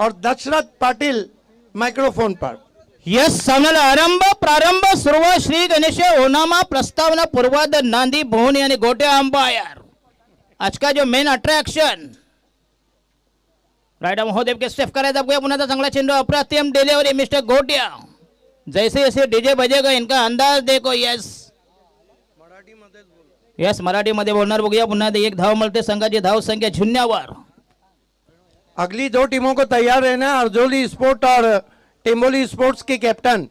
और दशरथ पाटिल माइक्रोफोन पर। यस सामन्याला आरंभ प्रारंभ सुरुवात श्री गणेश ओनामा प्रस्तावना पूर्वाद नांदी भोवनी आणि गोटे अंपायर। आज का जो मेन अट्रैक्शन राइडर महोदय के स्टेप करायचा बघूया पुन्हा चांगला चेंडू अप्रतिम डिलीवरी मिस्टर गोटिया। जैसे जैसे डीजे बजेगा इनका अंदाज देखो। यस यस मराठी मध्ये बोलणार बघूया पुन्हा एक धाव मिळते संघाची धाव संख्या शून्यावर। अगली दो टीमों को तैयार रहना। अर्जोली स्पोर्ट और टेम्बोली स्पोर्ट्स के कैप्टन।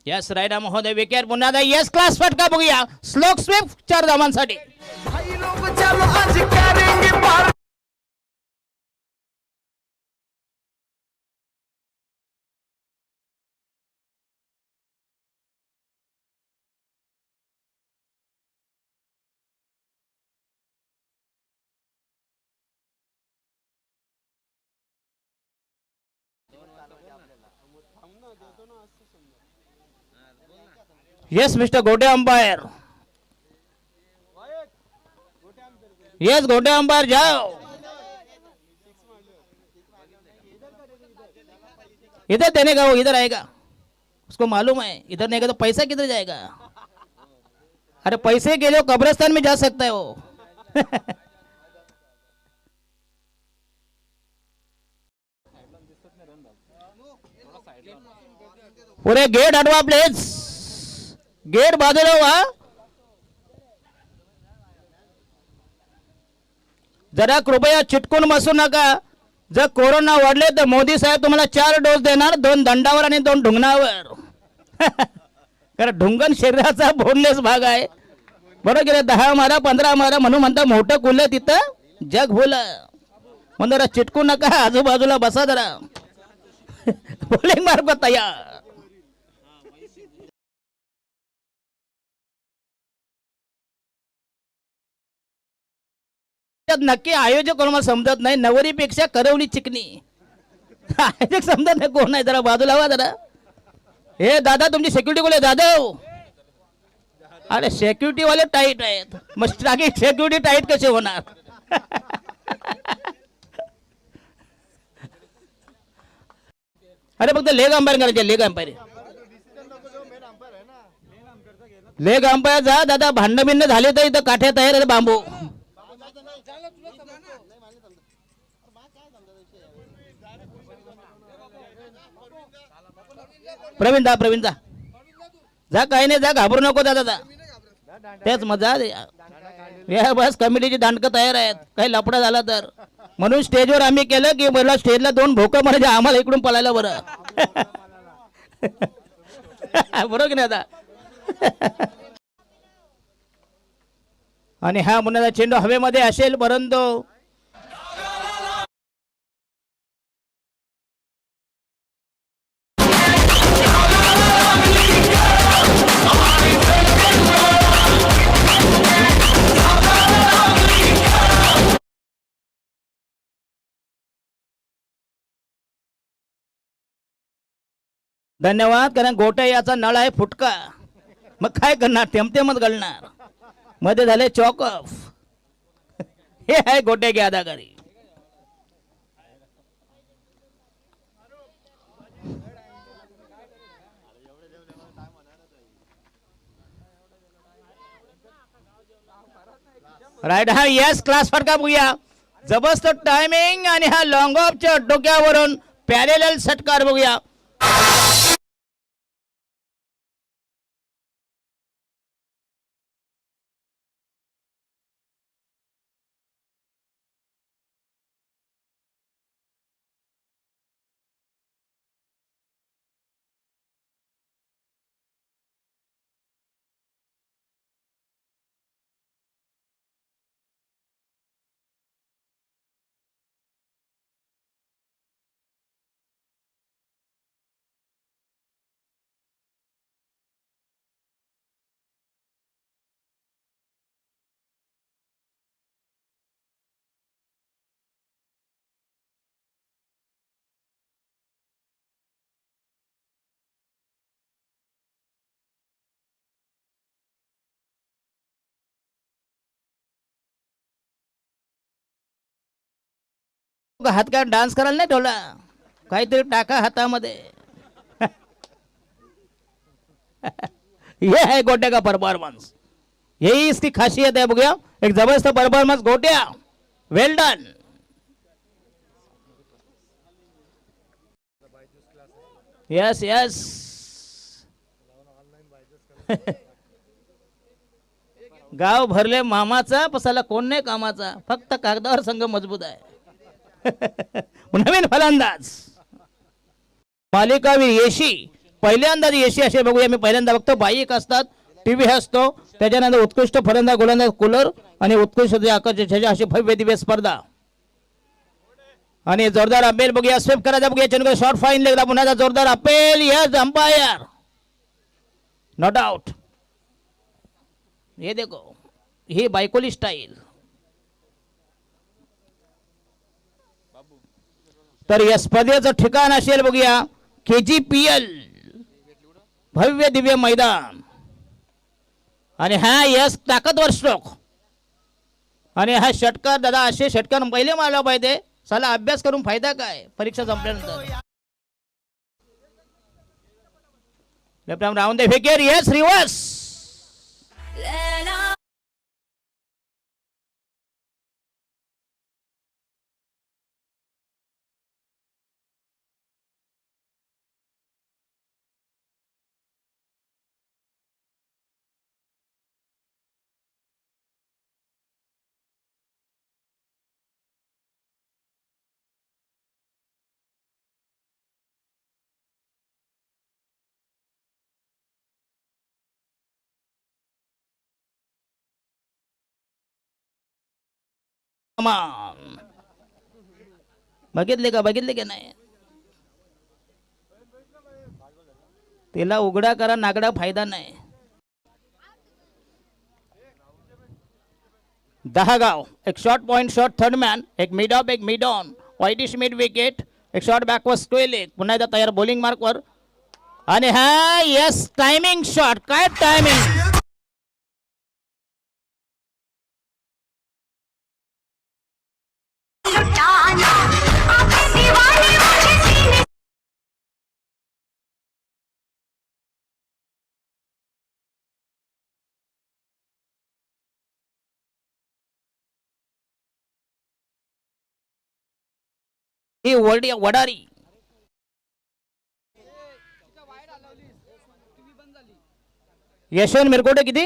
यस राइडर महोदय विकेट पुन्हा यस क्लास फटका बघूया स्लोक स्वीप 4 धावांसाठी। यस मिस्टर गोटे अंपायर। यस गोटे अंपायर जाओ। इधर देने का वो इधर आएगा उसको मालूम है इधर नहीं गया तो पैसा किधर जाएगा। अरे पैसे के लिए कब्रिस्तान में जा सकता है वो। पूरे गेट हटवा प्लीज। गेट बाजूला व्हा। जरा कृपया चिटकून बसू नका। जर कोरोना वाढले तर मोदी साहेब तुम्हाला 4 डोस देणार 2 दंडावर आणि 2 ढुंगणावर। कारण ढुंगण शरीराचा बोनलेस भाग आहे बरोबर गेले 10 मारा 15 मारा म्हणून म्हणता मोठं कुल तिथं जग भोला म्हणून जरा चिटकू नका आजूबाजूला बसा जरा। बॉलिंग मार्ग तयार। नक्की आयोजक कोण मला समजत नाही। नवरीपेक्षा करवली चिकनी। आयोजक समजत नाही कोण आहे जरा बाजूला व्हा जरा। हे दादा तुमची सिक्युरिटी कोण आहे दादा। अरे सिक्युरिटी वाले टाईट आहेत मग सिक्युरिटी टाईट कसे होणार। अरे फक्त लेग अंपायर करायचे लेग अंपायर। लेग अंपायर जा दादा भांडण बिंड झाले तर इथं काठ्या तयार आहे बांबू। प्रवीण जा जा काही नाही जा घाबरू नको दादा तेच मजा या बस कमिटीची दांडकं तयार आहेत काही लफडा झाला तर म्हणून स्टेजवर आम्ही केलं की मला स्टेजला 2 भोकं म्हणजे आम्हाला इकडून पळायला बरं। बरोबर की नाही आता। आणि हा मुन्नाचा चेंडू हवेमध्ये असेल परंतु धन्यवाद। कारण गोटे याचा नळ आहे फुटका मग काय करणार तेमतेमच गळणार मध्ये झाले चॉक ऑफ। हे आहे गोटे की अदाकारी। राईट हा यस क्लास फटका बघूया जबरदस्त टायमिंग आणि हा लॉंग ऑफच्या डोक्यावरून पॅरेलल षटकार बघूया। हात काय डान्स करायला नाही ठेवला, काहीतरी टाका हातामध्ये. ये है गोट्या का परफॉर्मन्स, यही इसकी खासियत है. बघूया एक जबरदस्त परफॉर्मन्स गोट्या. वेल डन. Yes yes. गाव भरले मामाचा, पसाला कोण नाही कामाचा, फक्त कागदावर संघ मजबूत आहे. नवीन फलंदाज मालिकावी येशी, पहिल्यांदाच येशी असे बघूया. मी पहिल्यांदा बघतो बाईक असतात, टीव्ही असतो, त्याच्यानंतर उत्कृष्ट फलंदाज गोलंदाज कूलर आणि उत्कृष्ट आकर्षक अशी भव्य दिव्य स्पर्धा. आणि जोरदार अपेल बघूया, स्वीप करायचा बघूया, चेंडू शॉर्ट फाईन लेगला पुन्हा जोरदार appeal. Yes umpire, not out. ये देखो, ही बायकोली स्टाईल. तर या स्पर्धेचं ठिकाण असेल बघूया KGPL, भव्य दिव्य मैदान. आणि हा यस ताकदवर स्ट्रोक. आणि हा षटकार दादा, असे षटकार पहिले मारला पाहिजे. साला अभ्यास करून फायदा काय परीक्षा संपल्यानंतर. Left arm round the wicket. Yes reverse. बघितले का, बघितले का नाही. तिला उघडा करा नागडा फायदा नाही. 10 गाव. एक short point short third man, एक मिड ऑफ एक मिड ऑन, वाईटिश मिड विकेट, एक शॉर्ट बॅकवर्ड स्क्वेअर लेग. पुन्हा एकदा तयार बॉलिंग मार्कवर. आणि हा यस टायमिंग शॉट. काय टायमिंग. ही वडारी. यशवंत मिरकोटे किती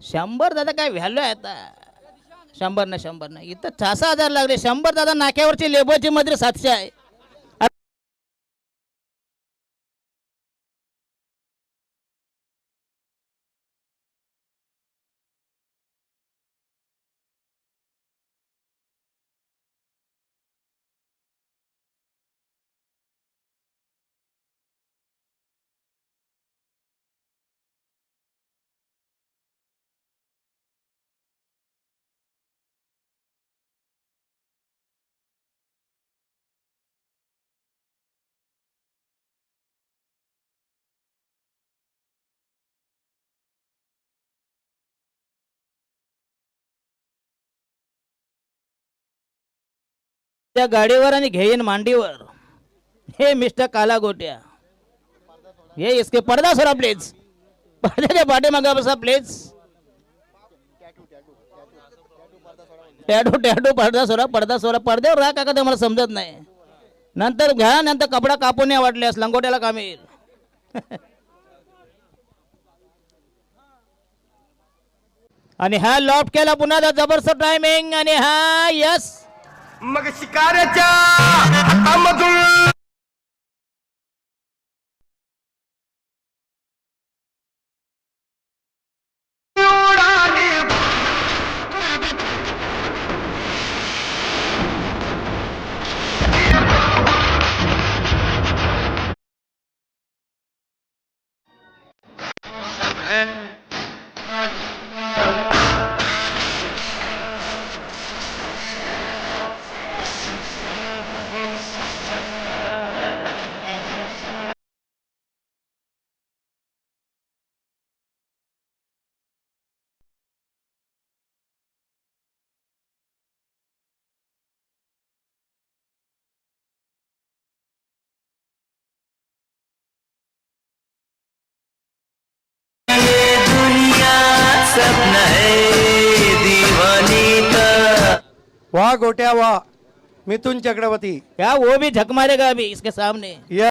100 दादा, काय व्हॅल्यू आहे आता. 100 नाही इथं 6000 लागले. 100 दादा, नाक्यावरची लेबरची मध्ये 700 आहे. त्या गाडीवर आणि घेईन मांडीवर. हे मिस्टर काला गोट्या, हे इसके पर्दा सोडा प्लीज. पडद्याच्या पाठीमागे बसा प्लीज. टॅटू टॅटू पडदा सोडा, पडदा सोडा. पडद्यावर राहा काका, ते मला समजत नाही. नंतर घ्या, नंतर कपडा कापून नाही वाटल्यास लंगोट्याला काम येईल. आणि हा लॉफ्ट केला पुन्हा जबरदस्त टायमिंग. आणि हा यस मग शिकाऱ्याच्या हातामधून वाह गोट्या वाह मिथुन चक्रवर्ती. क्या वो भी झक मारेगा अभी इसके सामने. यह